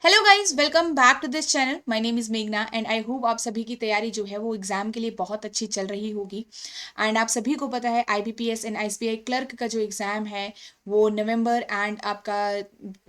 Hello guys, welcome back to this channel. My name is मेघना and I hope आप सभी की तैयारी जो है वो एग्ज़ाम के लिए बहुत अच्छी चल रही होगी। एंड आप सभी को पता है आईबीपीएस एंड एसबीआई क्लर्क का जो एग्ज़ाम है वो नवंबर एंड आपका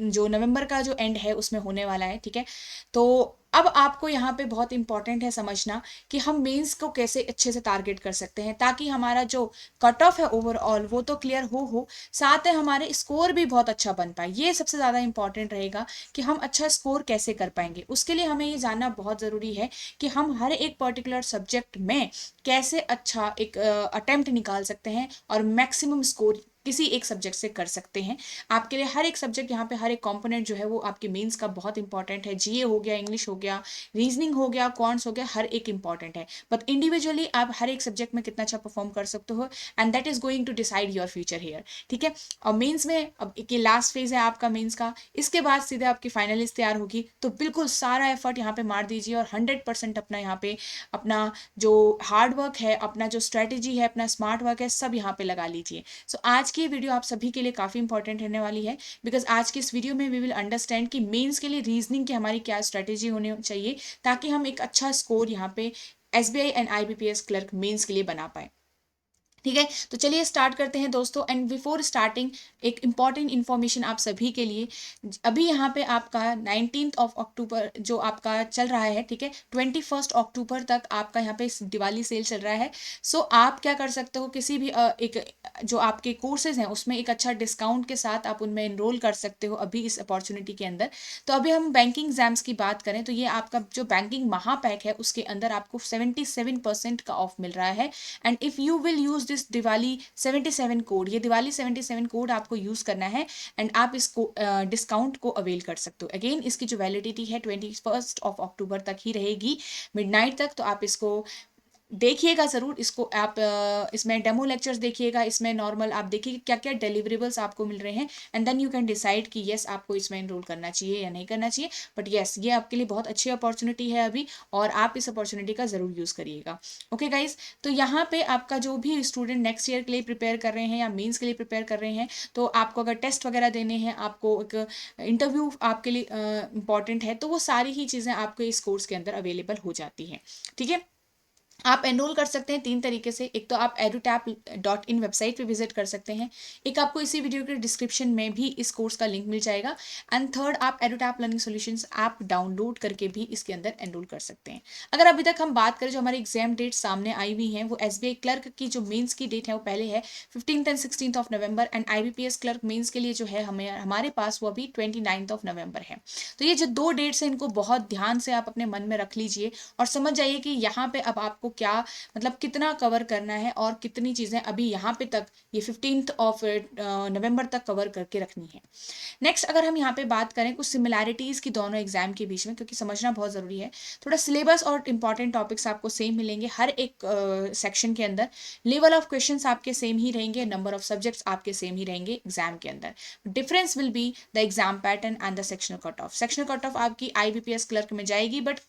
जो नवंबर का जो एंड है उसमें होने वाला है। ठीक है, तो अब आपको यहाँ पे बहुत इंपॉर्टेंट है समझना कि हम मेंस को कैसे अच्छे से टारगेट कर सकते हैं ताकि हमारा जो कट ऑफ है ओवरऑल वो तो क्लियर हो साथ है हमारे स्कोर भी बहुत अच्छा बन पाए। ये सबसे ज़्यादा इंपॉर्टेंट रहेगा कि हम अच्छा स्कोर कैसे कर पाएंगे। उसके लिए हमें ये जानना बहुत ज़रूरी है कि हम हर एक पर्टिकुलर सब्जेक्ट में कैसे अच्छा एक अटेम्प्ट निकाल सकते हैं और मैक्सिमम स्कोर किसी एक सब्जेक्ट से कर सकते हैं। आपके लिए हर एक सब्जेक्ट यहाँ पे हर एक कंपोनेंट जो है वो आपके मेंस का बहुत इंपॉर्टेंट है। जीए हो गया, इंग्लिश हो गया, रीजनिंग हो गया, कॉन्ट्स हो गया, हर एक इंपॉर्टेंट है। बट इंडिविजुअली आप हर एक सब्जेक्ट में कितना अच्छा परफॉर्म कर सकते हो and that is going to decide your future here. ठीक है, और मेंस में अब ये लास्ट फेज है आपका मेंस का, इसके बाद सीधे आपकी फाइनलिस्ट तैयार होगी। तो बिल्कुल सारा एफर्ट यहाँ पे मार दीजिए और 100% अपना यहाँ पे अपना जो हार्ड वर्क है, अपना जो स्ट्रेटेजी है, अपना स्मार्ट वर्क है, सब यहाँ पे लगा लीजिए। सो आज की वीडियो आप सभी के लिए काफ़ी इंपॉर्टेंट रहने वाली है बिकॉज आज की इस वीडियो में वी विल अंडरस्टैंड कि मेंस के लिए रीजनिंग की हमारी क्या स्ट्रेटेजी होनी चाहिए ताकि हम एक अच्छा स्कोर यहाँ पे SBI and IBPS clerk mains के लिए बना पाए। ठीक है, तो चलिए स्टार्ट करते हैं दोस्तों। एंड बिफोर स्टार्टिंग एक इम्पॉर्टेंट इन्फॉर्मेशन आप सभी के लिए। अभी यहाँ पे आपका 19 अक्टूबर जो आपका चल रहा है, ठीक है, 21 अक्टूबर तक आपका यहाँ पे दिवाली सेल चल रहा है। सो आप क्या कर सकते हो, किसी भी एक जो आपके कोर्सेज हैं उसमें एक अच्छा डिस्काउंट के साथ आप उनमें एनरोल कर सकते हो अभी इस अपॉर्चुनिटी के अंदर। तो अभी हम बैंकिंग एग्जाम्स की बात करें तो ये आपका जो बैंकिंग महापैक है उसके अंदर आपको 77% का ऑफ मिल रहा है। And if you will use this Diwali 77 code, ये दिवाली 77 कोड आपको यूज़ करना है एंड आप इसको डिस्काउंट को अवेल कर सकते हो। अगेन इसकी जो वैलिडिटी है 21 अक्टूबर तक ही रहेगी, मिडनाइट तक। तो आप इसको देखिएगा ज़रूर, इसको आप इसमें डेमो लेक्चर्स देखिएगा, इसमें नॉर्मल आप देखिए क्या क्या डिलीवरेबल्स आपको मिल रहे हैं and then you can decide कि येस आपको इसमें एनरोल करना चाहिए या नहीं करना चाहिए। बट येस, ये आपके लिए बहुत अच्छी अपॉर्चुनिटी है अभी और आप इस अपॉर्चुनिटी का ज़रूर यूज़ करिएगा। ओके गाइज, तो यहाँ पे आपका जो भी स्टूडेंट नेक्स्ट ईयर के लिए प्रिपेयर कर रहे हैं या मीन्स के लिए प्रिपेयर कर रहे हैं, तो आपको अगर टेस्ट वगैरह देने हैं, आपको एक इंटरव्यू आपके लिए इंपॉर्टेंट है, तो वो सारी ही चीज़ें आपको इस कोर्स के अंदर अवेलेबल हो जाती हैं। ठीक है, आप एनरोल कर सकते हैं 3 तरीके से। एक तो आप edutap.in वेबसाइट पे विजिट कर सकते हैं, एक आपको इसी वीडियो के डिस्क्रिप्शन में भी इस कोर्स का लिंक मिल जाएगा, एंड थर्ड आप edutap learning solutions app download करके भी इसके अंदर एनरोल कर सकते हैं। अगर अभी तक हम बात करें जो हमारी एग्जाम डेट सामने आई हुई है, वो एसबीआई क्लर्क की जो मेंस की डेट है वो पहले है 15 and 16 November, and IBPS clerk mains के लिए जो है हमें हमारे पास वो अभी 29 नवंबर है। तो ये जो 2 डेट्स हैं इनको बहुत ध्यान से आप अपने मन में रख लीजिए और समझ जाइए कि यहाँ पे अब आपको क्या मतलब कितना कवर करना है और कितनी चीज़ें अभी यहाँ पे तक ये 15 नवंबर तक कवर करके रखनी है। नेक्स्ट अगर हम यहाँ पे बात करें कुछ सिमिलैरिटीज़ की दोनों एग्जाम के बीच में, क्योंकि समझना बहुत ज़रूरी है, थोड़ा सिलेबस और इंपॉर्टेंट टॉपिक्स आपको सेम मिलेंगे हर एक सेक्शन के अंदर। लेवल ऑफ क्वेश्चंस आपके सेम ही रहेंगे, नंबर ऑफ सब्जेक्ट्स आपके सेम ही रहेंगे एग्जाम के अंदर। Difference will be the exam pattern and the sectional cut off. Sectional cut off आपकी आईबीपीएस क्लर्क में जाएगी बट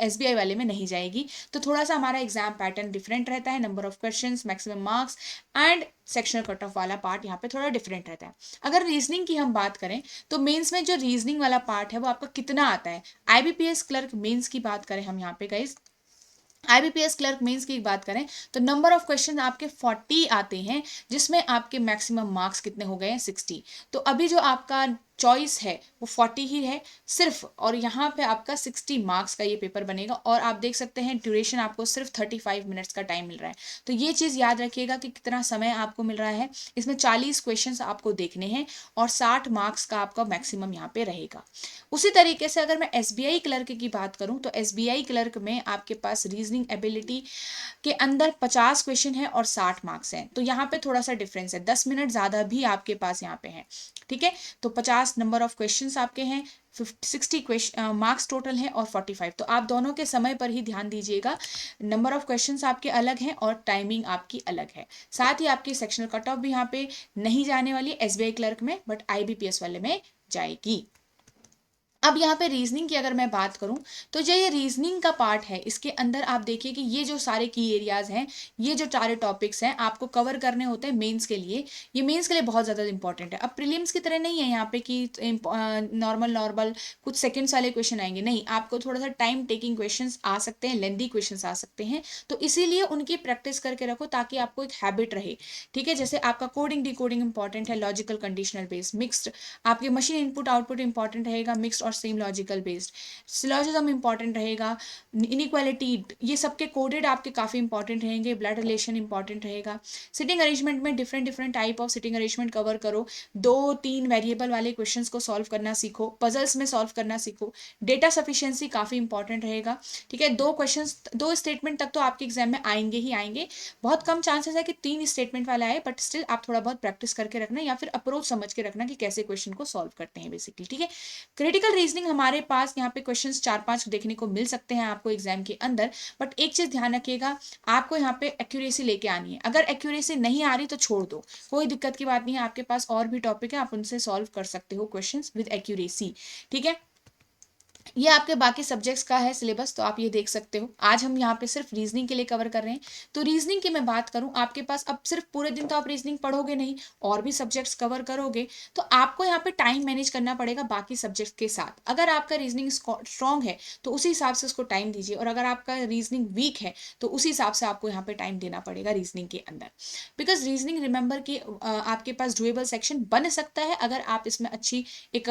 एसबीआई वाले में नहीं जाएगी। तो थोड़ा सा हमारा एग्जाम पैटर्न डिफरेंट रहता है, number of questions, maximum marks and sectional cut off वाला पार्ट यहाँ पे थोड़ा डिफरेंट रहता है। अगर रीजनिंग की हम बात करें तो मेंस में जो रीजनिंग वाला पार्ट है वो आपका कितना आता है, आईबीपीएस क्लर्क मेंस की बात करें हम यहाँ पे गाइस, आईबीपीएस क्लर्क मेंस की बात करें तो नंबर ऑफ क्वेश्चन आपके 40 आते हैं, जिसमें आपके मैक्सिमम मार्क्स कितने हो गए हैं 60। तो अभी जो आपका चॉइस है वो 40 ही है सिर्फ, और यहाँ पे आपका 60 मार्क्स का ये पेपर बनेगा और आप देख सकते हैं ड्यूरेशन आपको सिर्फ 35 मिनट्स का टाइम मिल रहा है। तो ये चीज़ याद रखिएगा कि कितना समय आपको मिल रहा है। इसमें 40 क्वेश्चंस आपको देखने हैं और 60 मार्क्स का आपका मैक्सिमम यहाँ पे रहेगा। उसी तरीके से अगर मैं एसबीआई क्लर्क की बात करूँ तो एसबीआई क्लर्क में आपके पास रीजनिंग एबिलिटी के अंदर 50 क्वेश्चन है और 60 मार्क्स हैं। तो यहाँ पे थोड़ा सा डिफरेंस है, 10 मिनट ज़्यादा भी आपके पास यहाँ पे है। ठीक है, तो 50 नंबर ऑफ क्वेश्चंस आपके हैं, 60 क्वेश्चन मार्क्स टोटल है और 45। तो आप दोनों के समय पर ही ध्यान दीजिएगा, नंबर ऑफ क्वेश्चंस आपके अलग हैं और टाइमिंग आपकी अलग है। साथ ही आपकी सेक्शनल कट ऑफ भी यहाँ पे नहीं जाने वाली एसबीआई क्लर्क में बट आईबीपीएस वाले में जाएगी। अब यहाँ पे रीजनिंग की अगर मैं बात करूँ तो जो ये रीजनिंग का पार्ट है, इसके अंदर आप देखिए कि ये जो सारे की एरियाज हैं, ये जो सारे टॉपिक्स हैं आपको कवर करने होते हैं मेंस के लिए। ये मेंस के लिए बहुत ज़्यादा इंपॉर्टेंट है। अब प्रीलिम्स की तरह नहीं है यहाँ पे कि नॉर्मल नॉर्मल कुछ सेकंड्स वाले क्वेश्चन आएंगे, नहीं, आपको थोड़ा सा टाइम टेकिंग क्वेश्चन आ सकते हैं, लेंदी क्वेश्चन आ सकते हैं। तो इसीलिए उनकी प्रैक्टिस करके रखो ताकि आपको एक हैबिट रहे। ठीक है, जैसे आपका कोडिंग डिकोडिंग इंपॉर्टेंट है, लॉजिकल कंडीशनल बेस्ड, मिक्स्ड आपके मशीन इनपुट आउटपुट इंपॉर्टेंट रहेगा, मिक्स्ड और same logical based, syllogism important रहेगा, इनइक्वालिटी, ये सबके कोडेड आपके काफ़ी इंपॉर्टेंट रहेंगे, ब्लड रिलेशन इंपॉर्टेंट रहेगा। सिटिंग अरेंजमेंट में different different type of sitting arrangement cover करो, 2-3 वेरिएबल वाले क्वेश्चंस को सॉल्व करना सीखो, पजल्स में सॉल्व करना सीखो, डेटा सफिशिएंसी काफ़ी इंपॉर्टेंट रहेगा। ठीक है, 2 क्वेश्चंस 2 स्टेटमेंट तक तो आपके एग्जाम में आएंगे ही आएंगे, बहुत कम चांसेस है कि 3 स्टेटमेंट वाला आए, बट स्टिल आप थोड़ा बहुत प्रैक्टिस करके रखना या फिर अप्रोच समझ के रखना कि कैसे क्वेश्चन को सॉल्व करते हैं बेसिकली। ठीक है, क्रिटिकल रीजनिंग हमारे पास यहाँ पे क्वेश्चंस 4-5 देखने को मिल सकते हैं आपको एग्जाम के अंदर, बट एक चीज ध्यान रखिएगा, आपको यहाँ पे एक्यूरेसी लेके आनी है। अगर एक्यूरेसी नहीं आ रही तो छोड़ दो, कोई दिक्कत की बात नहीं है, आपके पास और भी टॉपिक है, आप उनसे सॉल्व कर सकते हो क्वेश्चंस विद एक्यूरेसी। ठीक है, ये आपके बाकी सब्जेक्ट्स का है सिलेबस, तो आप ये देख सकते हो। आज हम यहाँ पे सिर्फ रीजनिंग के लिए कवर कर रहे हैं। तो रीजनिंग की मैं बात करूँ, आपके पास अब सिर्फ पूरे दिन तो आप रीजनिंग पढ़ोगे नहीं, और भी सब्जेक्ट्स कवर करोगे, तो आपको यहाँ पे टाइम मैनेज करना पड़ेगा बाकी सब्जेक्ट्स के साथ। अगर आपका रीजनिंग स्ट्रॉन्ग है तो उसी हिसाब से उसको टाइम दीजिए, और अगर आपका रीजनिंग वीक है तो उसी हिसाब से आपको यहाँ पे टाइम देना पड़ेगा रीजनिंग के अंदर। बिकॉज रीजनिंग रिमेंबर कि आपके पास डुएबल सेक्शन बन सकता है अगर आप इसमें अच्छी एक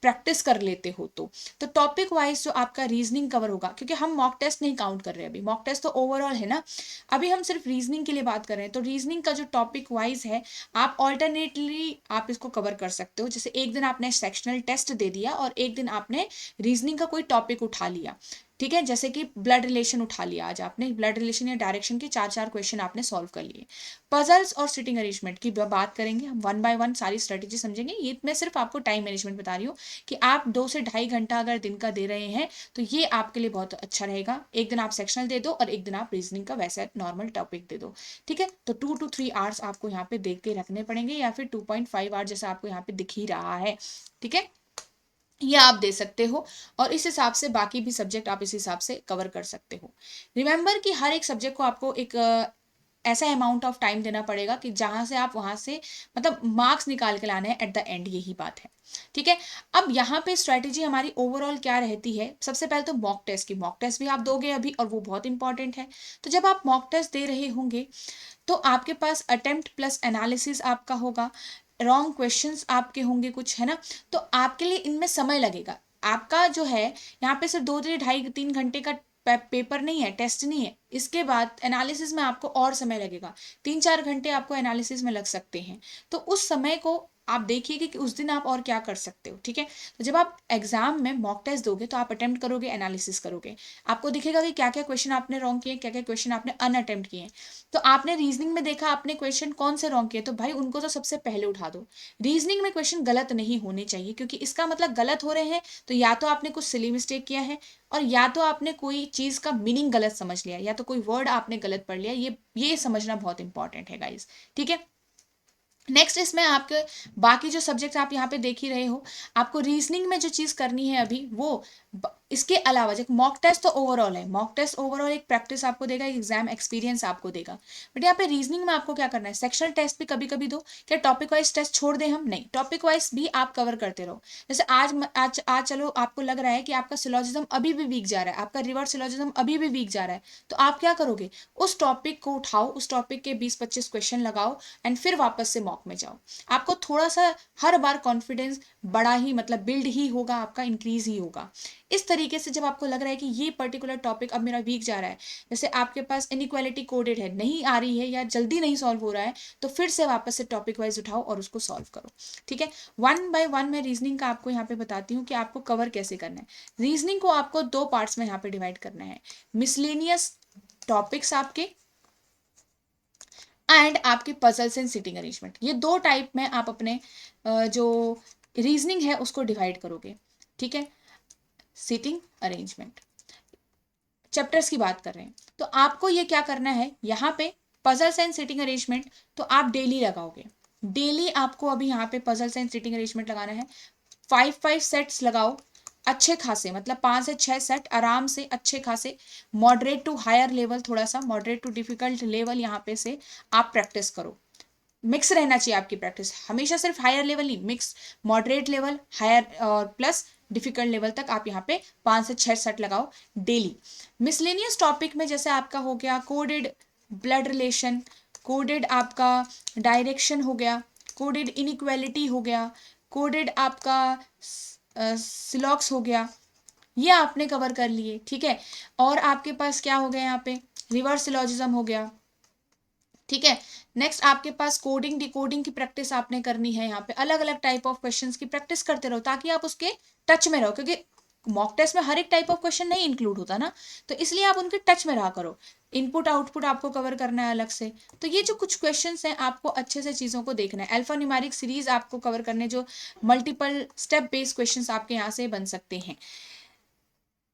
प्रैक्टिस कर लेते हो तो टॉपिक वाइज जो आपका रीजनिंग कवर होगा, क्योंकि हम मॉक टेस्ट नहीं काउंट कर रहे हैं अभी, मॉक टेस्ट तो ओवरऑल है ना, अभी हम सिर्फ रीजनिंग के लिए बात कर रहे हैं। तो रीजनिंग का जो टॉपिक वाइज है, आप ऑल्टरनेटली आप इसको कवर कर सकते हो। जैसे एक दिन आपने सेक्शनल टेस्ट दे दिया और एक दिन आपने रीजनिंग का कोई टॉपिक उठा लिया। ठीक है, जैसे कि ब्लड रिलेशन उठा लिया, आज आपने ब्लड रिलेशन या डायरेक्शन के 4-4 क्वेश्चन आपने सॉल्व कर लिए। पजल्स और सिटिंग अरेंजमेंट की बात करेंगे हम, 1 बाय 1 सारी स्ट्रेटेजी समझेंगे। ये मैं सिर्फ आपको टाइम मैनेजमेंट बता रही हूँ कि आप 2 से 2.5 घंटा अगर दिन का दे रहे हैं तो ये आपके लिए बहुत अच्छा रहेगा। एक दिन आप सेक्शनल दे दो और एक दिन आप रीजनिंग का वैसा नॉर्मल टॉपिक दे दो। ठीक है, तो 2 to 3 आवर्स आपको यहाँ पे देख के रखने पड़ेंगे, या फिर 2.5 आवर्स जैसा आपको यहाँ पे दिख ही रहा है। ठीक है, ये आप दे सकते हो, और इस हिसाब से बाकी भी सब्जेक्ट आप इस हिसाब से कवर कर सकते हो। रिमेंबर कि हर एक सब्जेक्ट को आपको एक ऐसा अमाउंट ऑफ टाइम देना पड़ेगा कि जहां से आप वहां से मतलब मार्क्स निकाल के लाने हैं एट द एंड, यही बात है। ठीक है, अब यहाँ पे स्ट्रेटेजी हमारी ओवरऑल क्या रहती है, सबसे पहले तो मॉक टेस्ट की, मॉक टेस्ट भी आप दोगे अभी, और वो बहुत इंपॉर्टेंट है। तो जब आप मॉक टेस्ट दे रहे होंगे तो आपके पास अटेम्प्ट प्लस एनालिसिस आपका होगा, रॉन्ग क्वेश्चंस आपके होंगे कुछ, है ना, तो आपके लिए इनमें समय लगेगा। आपका जो है यहाँ पे सिर्फ 2 से 2.5-3 घंटे का पेपर नहीं है, टेस्ट नहीं है, इसके बाद एनालिसिस में आपको और समय लगेगा, 3-4 घंटे आपको एनालिसिस में लग सकते हैं। तो उस समय को आप देखिए कि उस दिन आप और क्या कर सकते हो। ठीक है, तो जब आप एग्जाम में मॉक टेस्ट दोगे तो आप अटेम्प्ट करोगे, एनालिसिस करोगे, आपको दिखेगा कि क्या क्या क्वेश्चन आपने रॉन्ग किए, क्या क्या क्वेश्चन आपने अनअटेम्प्ट किए। तो आपने रीजनिंग में देखा आपने क्वेश्चन कौन से रॉन्ग किए, तो भाई उनको तो सबसे पहले उठा दो। रीजनिंग में क्वेश्चन गलत नहीं होने चाहिए, क्योंकि इसका मतलब गलत हो रहे हैं तो या तो आपने कुछ सिली मिस्टेक किया है, और या तो आपने कोई चीज का मीनिंग गलत समझ लिया, या तो कोई वर्ड आपने गलत पढ़ लिया। ये समझना बहुत इंपॉर्टेंट है गाइस। ठीक है, नेक्स्ट इसमें आपके बाकी जो सब्जेक्ट आप यहाँ पे देख ही रहे हो, आपको रीजनिंग में जो चीज करनी है अभी वो इसके अलावा जो मॉक टेस्ट तो ओवरऑल है, मॉक टेस्ट ओवरऑल एक प्रैक्टिस आपको देगा, एक एग्जाम एक्सपीरियंस आपको देगा, बट यहाँ पे रीजनिंग में आपको क्या करना है, सेक्शनल टेस्ट भी कभी कभी दो। क्या टॉपिक वाइज टेस्ट छोड़ दें हम? नहीं, टॉपिक वाइज भी आप कवर करते रहो। जैसे आज चलो आपको लग रहा है कि आपका सिलोजिज्म अभी भी वीक जा रहा है, आपका रिवर्स सिलोजिज्म अभी भी वीक जा रहा है, तो आप क्या करोगे, उस टॉपिक को उठाओ, उस टॉपिक के 20-25 क्वेश्चन लगाओ एंड फिर वापस से मॉक में जाओ। आपको थोड़ा सा हर बार कॉन्फिडेंस बड़ा ही मतलब बिल्ड ही होगा, आपका इंक्रीज ही होगा। इस तरीके से जब आपको लग रहा है कि ये पर्टिकुलर टॉपिक अब मेरा वीक जा रहा है, जैसे आपके पास इनइक्वालिटी कोडेड है, नहीं आ रही है या जल्दी नहीं सॉल्व हो रहा है, तो फिर से वापस से टॉपिक वाइज उठाओ और उसको सॉल्व करो। ठीक है, 1 बाय 1 मैं रीजनिंग का आपको यहाँ पे बताती हूँ कि आपको कवर कैसे करना है। रीजनिंग को आपको 2 पार्ट्स में यहाँ पे डिवाइड करना है, मिसलेनियस टॉपिक्स आपके एंड आपके पजल्स एंड सिटिंग अरेंजमेंट। ये 2 टाइप में आप अपने जो रीजनिंग है उसको डिवाइड करोगे। ठीक है, सिटिंग अरेंजमेंट चैप्टर्स की बात कर रहे हैं, तो आपको ये क्या करना है, यहाँ पे पजल्स एंड सिटिंग अरेंजमेंट तो आप डेली लगाओगे। डेली आपको अभी यहाँ पे पजल्स एंड सिटिंग अरेंजमेंट लगाना है, 5-5 सेट्स लगाओ। अच्छे खासे, मतलब 5 से 6 सेट आराम से अच्छे खासे मॉडरेट टू हायर लेवल, थोड़ा सा मॉडरेट टू डिफिकल्ट लेवल यहाँ पे से आप प्रैक्टिस करो। मिक्स रहना चाहिए आपकी प्रैक्टिस, हमेशा सिर्फ हायर लेवल नहीं, मिक्स, मॉडरेट लेवल, हायर और प्लस डिफिकल्ट लेवल तक आप यहाँ पे 5 से 6 सेट लगाओ डेली। मिसलेनियस टॉपिक में जैसे आपका हो गया कोडेड ब्लड रिलेशन, कोडेड आपका डायरेक्शन हो गया, कोडेड इनइक्वालिटी हो गया, कोडेड आपका सिलॉक्स हो गया, ये आपने कवर कर लिए, ठीक है। और आपके पास क्या हो गया यहाँ पे, रिवर्स सिलॉजिज्म हो गया, ठीक है। नेक्स्ट आपके पास कोडिंग डिकोडिंग की प्रैक्टिस आपने करनी है, यहाँ पे अलग अलग टाइप ऑफ क्वेश्चंस की प्रैक्टिस करते रहो ताकि आप उसके टच में रहो, क्योंकि मॉक टेस्ट में हर एक टाइप ऑफ क्वेश्चन नहीं इंक्लूड होता ना, तो इसलिए आप उनके टच में रहा करो। इनपुट आउटपुट आपको कवर करना है अलग से, तो ये जो कुछ क्वेश्चंस हैं आपको अच्छे से चीज़ों को देखना है। अल्फा न्यूमेरिक सीरीज आपको कवर करने, जो मल्टीपल स्टेप बेस्ड क्वेश्चंस आपके यहाँ से बन सकते हैं,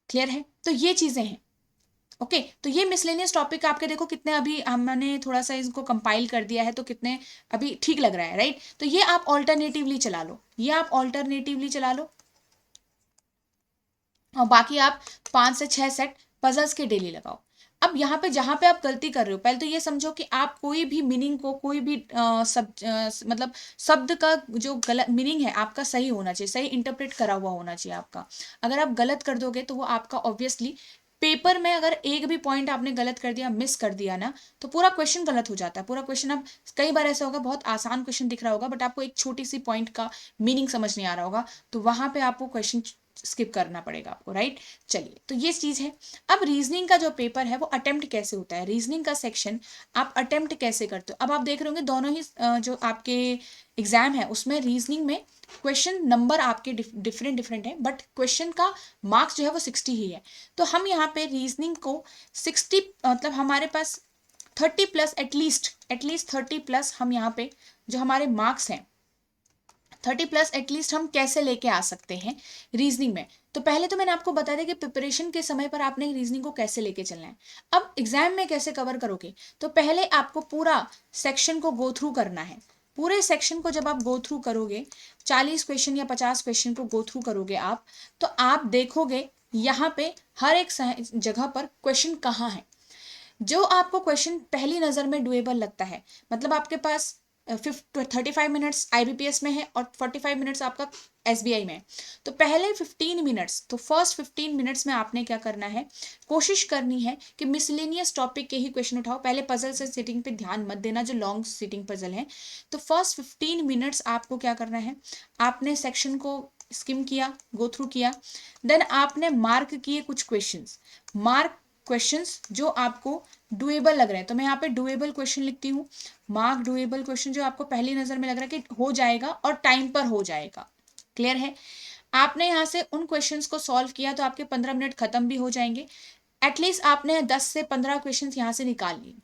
क्लियर है। तो ये चीज़ें हैं, ओके। तो ये मिसलेनियस टॉपिक आपके देखो कितने, अभी हमने थोड़ा सा इसको कंपाइल कर दिया है तो कितने अभी ठीक लग रहा है, राइट। तो ये आप ऑल्टरनेटिवली चला लो, ये आप ऑल्टरनेटिवली चला लो, और बाकी आप 5 से 6 सेट पजल्स के डेली लगाओ। अब यहाँ पे जहाँ पे आप गलती कर रहे हो, पहले तो ये समझो कि आप कोई भी मीनिंग को, कोई भी मतलब शब्द का जो गलत मीनिंग है आपका सही होना चाहिए, सही इंटरप्रेट करा हुआ होना चाहिए आपका। अगर आप गलत कर दोगे तो वो आपका ऑब्वियसली पेपर में, अगर एक भी पॉइंट आपने गलत कर दिया, मिस कर दिया ना, तो पूरा क्वेश्चन गलत हो जाता है। पूरा क्वेश्चन, अब कई बार ऐसा होगा बहुत आसान क्वेश्चन दिख रहा होगा बट आपको एक छोटी सी पॉइंट का मीनिंग समझ नहीं आ रहा होगा, तो वहां पे आपको क्वेश्चन स्किप करना पड़ेगा आपको, राइट। चलिए, तो ये चीज है। अब रीजनिंग का जो पेपर है वो अटेम्प्ट कैसे होता है, रीजनिंग का सेक्शन आप अटेम्प्ट कैसे करते हो। अब आप देख रहे होंगे दोनों ही जो आपके एग्जाम है उसमें रीजनिंग में क्वेश्चन नंबर आपके डिफरेंट डिफरेंट है, बट क्वेश्चन का मार्क्स जो है वो 60 ही है। तो हम यहाँ पे रीजनिंग को 60, मतलब हमारे पास 30 प्लस, एटलीस्ट 30 प्लस हम यहाँ पे जो हमारे मार्क्स हैं 30 प्लस एटलीस्ट हम कैसे लेके आ सकते हैं रीजनिंग में। तो पहले तो मैंने आपको बता दिया कि प्रिपरेशन के समय पर आपने रीजनिंग को कैसे लेके चलना है। अब एग्जाम में कैसे कवर करोगे, तो पहले आपको पूरा सेक्शन को गो थ्रू करना है। पूरे सेक्शन को जब आप गो थ्रू करोगे, 40 क्वेश्चन या 50 क्वेश्चन को गो थ्रू करोगे आप, तो आप देखोगे यहाँ पे हर एक जगह पर क्वेश्चन कहाँ है, जो आपको क्वेश्चन पहली नज़र में डुएबल लगता है। मतलब आपके पास 35 मिनट्स IBPS में है और 45 मिनट्स आपका SBI में है, तो पहले 15 मिनट्स, तो फर्स्ट 15 मिनट्स में आपने क्या करना है, कोशिश करनी है कि मिसलेनियस टॉपिक के ही क्वेश्चन उठाओ। पहले पजल से सिटिंग पे ध्यान मत देना, जो लॉन्ग सिटिंग पजल है। तो फर्स्ट 15 मिनट्स आपको क्या करना है, आपने सेक्शन को स्किम किया, गो थ्रू किया, देन आपने मार्क किए कुछ क्वेश्चंस, मार्क क्वेश्चंस जो आपको डुएबल लग रहे हैं। तो मैं यहाँ पे डुएबल क्वेश्चन लिखती हूँ, मार्क डुएबल क्वेश्चन, जो आपको पहली नजर में लग रहा है कि हो जाएगा और टाइम पर हो जाएगा, क्लियर है। आपने यहाँ से उन क्वेश्चंस को सॉल्व किया तो आपके 15 मिनट खत्म भी हो जाएंगे। एटलीस्ट आपने 10 से 15 क्वेश्चन यहाँ से निकाल लिए,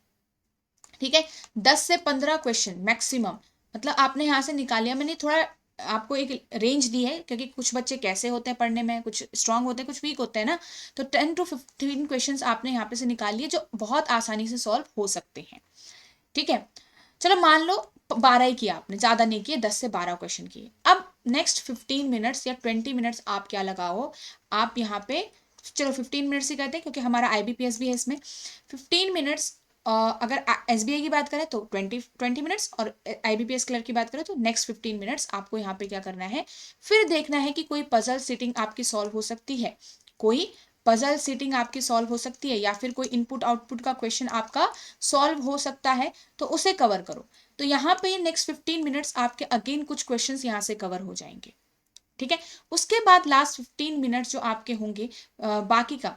ठीक है। 10 से 15 क्वेश्चन मैक्सिमम, मतलब आपने यहाँ से निकाल लिया। मैंने थोड़ा आपको एक रेंज दी है क्योंकि कुछ बच्चे कैसे होते हैं पढ़ने में, कुछ स्ट्रांग होते हैं, कुछ वीक होते हैं ना, तो 10 to 15 क्वेश्चंस आपने यहाँ पे से निकाल लिए जो बहुत आसानी से सॉल्व हो सकते हैं, ठीक है। चलो मान लो 12 ही किया आपने, ज्यादा नहीं किए, 10 से 12 क्वेश्चन किए। अब नेक्स्ट 15 मिनट्स या 20 मिनट्स आप क्या लगाओ, आप यहाँ पे, चलो 15 मिनट्स ही करते हैं क्योंकि हमारा IBPS भी है इसमें। 15 मिनट्स, अगर SBI की बात करें तो 20 मिनट्स, और IBPS क्लर्क की बात करें तो नेक्स्ट 15 मिनट्स आपको यहाँ पे क्या करना है, फिर देखना है कि कोई पजल सिटिंग आपकी सॉल्व हो सकती है, कोई पजल सिटिंग आपकी सॉल्व हो सकती है, या फिर कोई इनपुट आउटपुट का क्वेश्चन आपका सॉल्व हो सकता है, तो उसे कवर करो। तो यहाँ पे नेक्स्ट 15 मिनट्स आपके अगेन कुछ क्वेश्चंस यहाँ से कवर हो जाएंगे, ठीक है। उसके बाद लास्ट 15 मिनट्स जो आपके होंगे, बाकी का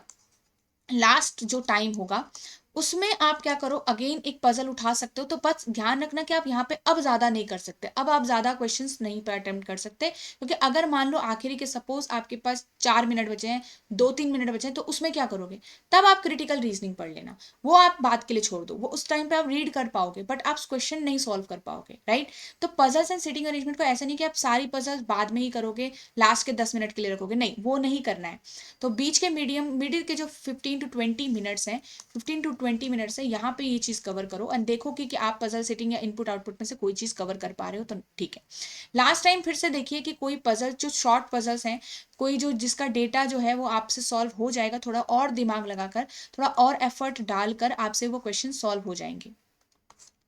लास्ट जो टाइम होगा उसमें आप क्या करो, अगेन एक पजल उठा सकते हो। तो बस ध्यान रखना कि आप यहाँ पे अब ज्यादा नहीं कर सकते, अब आप ज्यादा क्वेश्चंस नहीं पे अटेम्प्ट कर सकते, क्योंकि अगर मान लो आखिरी के सपोज आपके पास 4 मिनट बचे हैं, 2-3 मिनट बचे हैं, तो उसमें क्या करोगे, तब आप क्रिटिकल रीजनिंग पढ़ लेना, वो आप बात के लिए छोड़ दो, वो उस टाइम पे आप रीड कर पाओगे बट आप क्वेश्चन नहीं सॉल्व कर पाओगे, राइट। तो पजल्स एंड सिटिंग अरेंजमेंट को ऐसा नहीं कि आप सारी पजल्स बाद में ही करोगे, लास्ट के 10 मिनट के लिए रखोगे, नहीं, वो नहीं करना है। तो बीच के मिडिल के जो 15 to 20 मिनट्स हैं, 15 to 20 मिनट्स है, यहाँ पे ये चीज़ कवर करो एंड देखो कि आप पजल सेटिंग या इनपुट आउटपुट में से कोई चीज़ कवर कर पा रहे हो तो ठीक है। लास्ट टाइम फिर से देखिए कि कोई पजल जो शॉर्ट पजल्स हैं, कोई जो जिसका डेटा जो है वो आपसे सॉल्व हो जाएगा, थोड़ा और दिमाग लगाकर, थोड़ा और एफर्ट डालकर आपसे वो क्वेश्चन सॉल्व हो जाएंगे,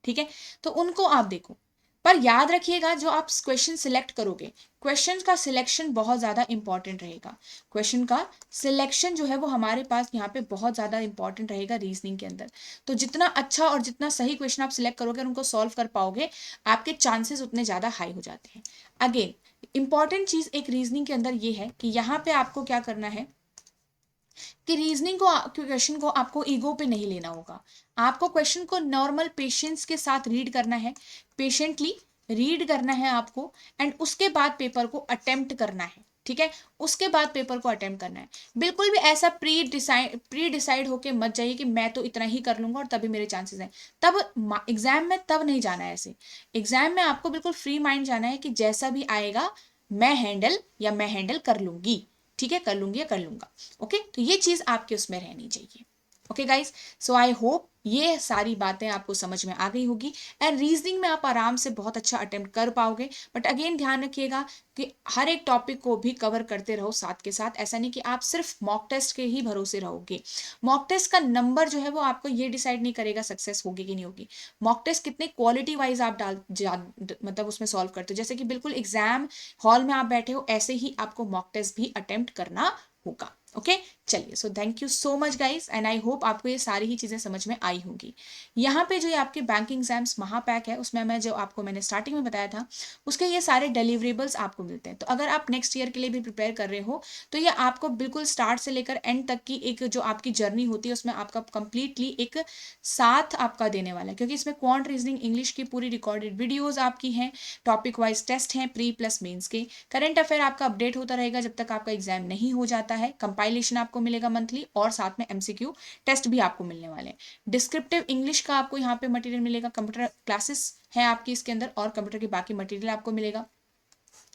ठीक है। तो उनको आप देखो, पर याद रखिएगा जो आप क्वेश्चन सिलेक्ट करोगे, क्वेश्चन का सिलेक्शन बहुत ज़्यादा इंपॉर्टेंट रहेगा। क्वेश्चन का सिलेक्शन जो है वो हमारे पास यहाँ पे बहुत ज़्यादा इंपॉर्टेंट रहेगा रीजनिंग के अंदर। तो जितना अच्छा और जितना सही क्वेश्चन आप सिलेक्ट करोगे और उनको सॉल्व कर पाओगे, आपके चांसेस उतने ज़्यादा हाई हो जाते हैं। अगेन इंपॉर्टेंट चीज़ एक रीजनिंग के अंदर ये है कि यहाँ पे आपको क्या करना है कि रीजनिंग को, क्वेश्चन को आपको ईगो पे नहीं लेना होगा। आपको क्वेश्चन को नॉर्मल पेशेंस के साथ रीड करना है, पेशेंटली रीड करना है आपको, एंड उसके बाद पेपर को अटेम्प्ट करना है, ठीक है। उसके बाद पेपर को अटेम्प्ट करना है। बिल्कुल भी ऐसा प्री डिसाइड होके मत जाइए कि मैं तो इतना ही कर लूंगा और तभी मेरे चांसेस हैं। तब एग्जाम में तब नहीं जाना है ऐसे। एग्जाम में आपको बिल्कुल फ्री माइंड जाना है कि जैसा भी आएगा मैं हैंडल कर लूंगी, ठीक है, कर लूंगी या कर लूंगा। ओके, तो ये चीज आपके उसमें रहनी चाहिए। Okay guys, so I hope ये सारी बातें आपको समझ में आ गई होगी एंड रीजनिंग में आप आराम से बहुत अच्छा अटेम्प्ट कर पाओगे। बट अगेन ध्यान रखिएगा कि हर एक टॉपिक को भी कवर करते रहो साथ के साथ। ऐसा नहीं कि आप सिर्फ मॉक टेस्ट के ही भरोसे रहोगे। मॉक टेस्ट का नंबर जो है वो आपको ये डिसाइड नहीं करेगा सक्सेस होगी कि नहीं होगी। मॉक टेस्ट कितने क्वालिटी वाइज आप मतलब उसमें सॉल्व करते हो, जैसे कि बिल्कुल एग्जाम हॉल में आप बैठे हो ऐसे ही आपको मॉक टेस्ट भी अटेम्प्ट करना होगा। ओके, चलिए, सो thank you so much guys and I hope आपको ये सारी ही चीज़ें समझ में आई होंगी। यहाँ पे जो ये आपके बैंकिंग एग्जाम्स महापैक है उसमें मैं जो आपको मैंने स्टार्टिंग में बताया था उसके ये सारे डिलीवरेबल्स आपको मिलते हैं। तो अगर आप नेक्स्ट ईयर के लिए भी प्रिपेयर कर रहे हो तो ये आपको बिल्कुल स्टार्ट से लेकर एंड तक की एक जो आपकी जर्नी होती है उसमें आपका कंप्लीटली एक साथ आपका देने वाला है, क्योंकि इसमें क्वांट रीजनिंग इंग्लिश की पूरी रिकॉर्डेड वीडियोज आपकी हैं, टॉपिक वाइज टेस्ट हैं प्री प्लस मेंस के, करंट अफेयर आपका अपडेट होता रहेगा जब तक आपका एग्जाम नहीं हो जाता है, कंपाइलेशन आपको मिलेगा मंथली और साथ में एमसीक्यू टेस्ट भी आपको मिलने वाले हैं। डिस्क्रिप्टिव इंग्लिश का आपको यहाँ पे मटेरियल मिलेगा, कंप्यूटर क्लासेस है आपकी इसके अंदर और कंप्यूटर के बाकी मटेरियल आपको मिलेगा।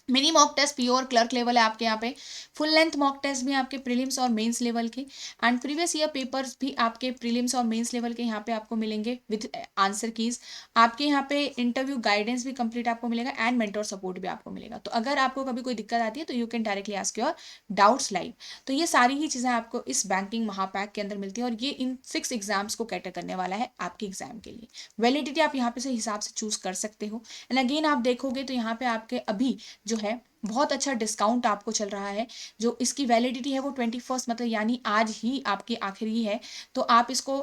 Mini mock test pure clerk level है आपके यहाँ पे, फुल लेंथ मॉक टेस्ट भी आपके प्रीलिम्स और मेंस लेवल के, एंड प्रीवियस ईयर पेपर्स भी आपके प्रीलिम्स और मेंस लेवल के यहाँ पे आपको मिलेंगे विद आंसर कीज। आपके यहाँ पे इंटरव्यू गाइडेंस भी कंप्लीट आपको मिलेगा एंड मेंटर सपोर्ट भी आपको मिलेगा। तो अगर आपको कभी कोई दिक्कत आती है तो you can directly ask your doubts live. तो ये सारी ही चीज़ें आपको इस बैंकिंग महापैक के अंदर मिलती है और ये इन 6 एग्जाम्स को कैटर करने वाला है आपके एग्जाम के लिए। वैलिडिटी आप यहाँ पे से हिसाब से चूज कर सकते हो एंड अगेन आप देखोगे तो यहाँ पे आपके अभी जो है बहुत अच्छा डिस्काउंट आपको चल रहा है। जो इसकी वैलिडिटी है वो 21 मतलब यानी आज ही आपकी आखिरी है। तो आप इसको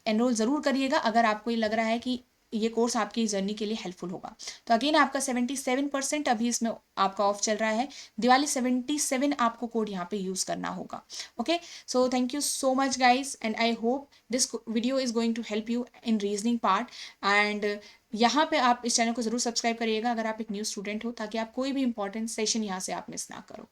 एनरोल ज़रूर करिएगा अगर आपको ये लग रहा है कि ये कोर्स आपकी जर्नी के लिए हेल्पफुल होगा। तो अगेन आपका 77% अभी इसमें आपका ऑफ चल रहा है। दिवाली 77 आपको कोड यहाँ पे यूज़ करना होगा। Okay, so thank you so much guys and I hope this video is going to help you in reasoning part. And यहाँ पे आप इस चैनल को ज़रूर सब्सक्राइब करिएगा अगर आप एक न्यू स्टूडेंट हो, ताकि आप कोई भी इंपॉर्टेंट सेशन यहाँ से आप मिस ना करो।